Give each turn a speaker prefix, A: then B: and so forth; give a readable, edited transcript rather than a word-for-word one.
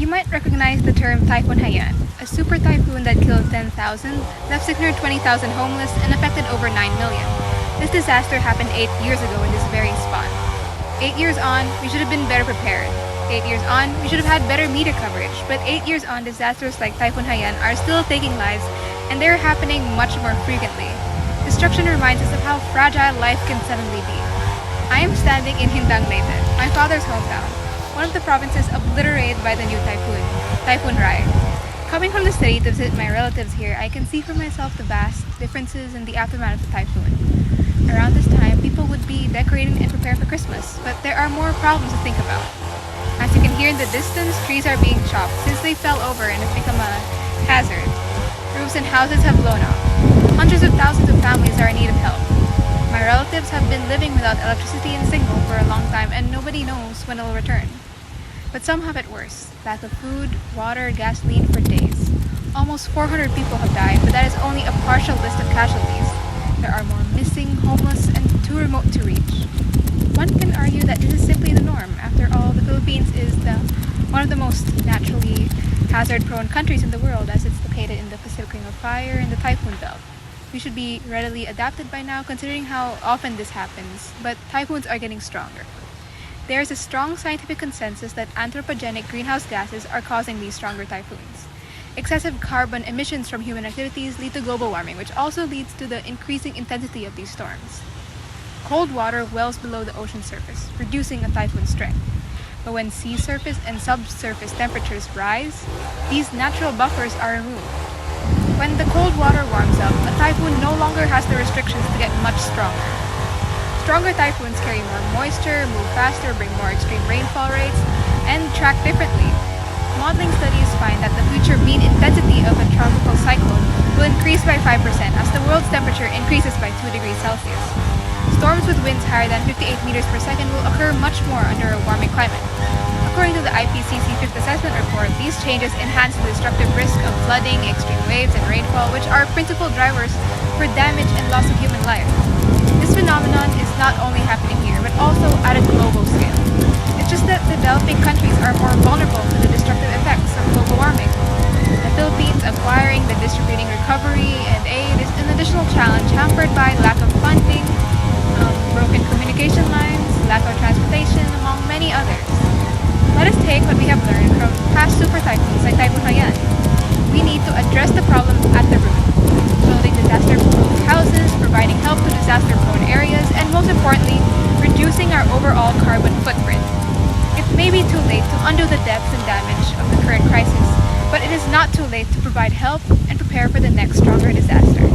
A: You might recognize the term Typhoon Haiyan, a super typhoon that killed 10,000, left 620,000 homeless, and affected over 9 million. This disaster happened 8 years ago in this very spot. 8 years on, we should have been better prepared. 8 years on, we should have had better media coverage. But 8 years on, disasters like Typhoon Haiyan are still taking lives, and they're happening much more frequently. Destruction reminds us of how fragile life can suddenly be. I am standing in Hindang, Leyte, my father's hometown, one of the provinces obliterated by the new typhoon, Typhoon Rai. Coming from the city to visit my relatives here, I can see for myself the vast differences in the aftermath of the typhoon. Around this time, people would be decorating and preparing for Christmas, but there are more problems to think about. As you can hear in the distance, trees are being chopped since they fell over and have become a hazard. Roofs and houses have blown off. Hundreds of thousands of families are in need of help. My relatives have been living without electricity and signal for a long time, and nobody knows when it will return. But some have it worse. Lack of food, water, gasoline for days. Almost 400 people have died, but that is only a partial list of casualties. There are more missing, homeless, and too remote to reach. One can argue that this is simply the norm. After all, the Philippines is one of the most naturally hazard-prone countries in the world, as it's located in the Pacific Ring of Fire and the Typhoon Belt. We should be readily adapted by now, considering how often this happens, but typhoons are getting stronger. There is a strong scientific consensus that anthropogenic greenhouse gases are causing these stronger typhoons. Excessive carbon emissions from human activities lead to global warming, which also leads to the increasing intensity of these storms. Cold water wells below the ocean surface, reducing a typhoon's strength. But when sea surface and subsurface temperatures rise, these natural buffers are removed. When the cold water warms up, a typhoon no longer has the restrictions to get much stronger. Stronger typhoons carry more moisture, move faster, bring more extreme rainfall rates, and track differently. Modeling studies find that the future mean intensity of a tropical cyclone will increase by 5% as the world's temperature increases by 2 degrees Celsius. Storms with winds higher than 58 meters per second will occur much more under a warming climate. According to the IPCC Fifth Assessment Report, these changes enhance the destructive risk of flooding, extreme waves, and rainfall, which are principal drivers for damage and loss of human life. This phenomenon is not only happening here, but also at a global scale. It's just that developing countries are more vulnerable to the destructive effects of global warming. The Philippines acquiring the distributing recovery and aid is an additional challenge hampered by lack of funding, broken communication lines, lack of transportation, among many others. Let us take what we have learned from past super typhoons like Typhoon Haiyan. We need to address the problem at the root, building disaster-proof houses, providing help to disaster-prone areas, and most importantly, reducing our overall carbon footprint. It may be too late to undo the depths and damage of the current crisis, but it is not too late to provide help and prepare for the next stronger disaster.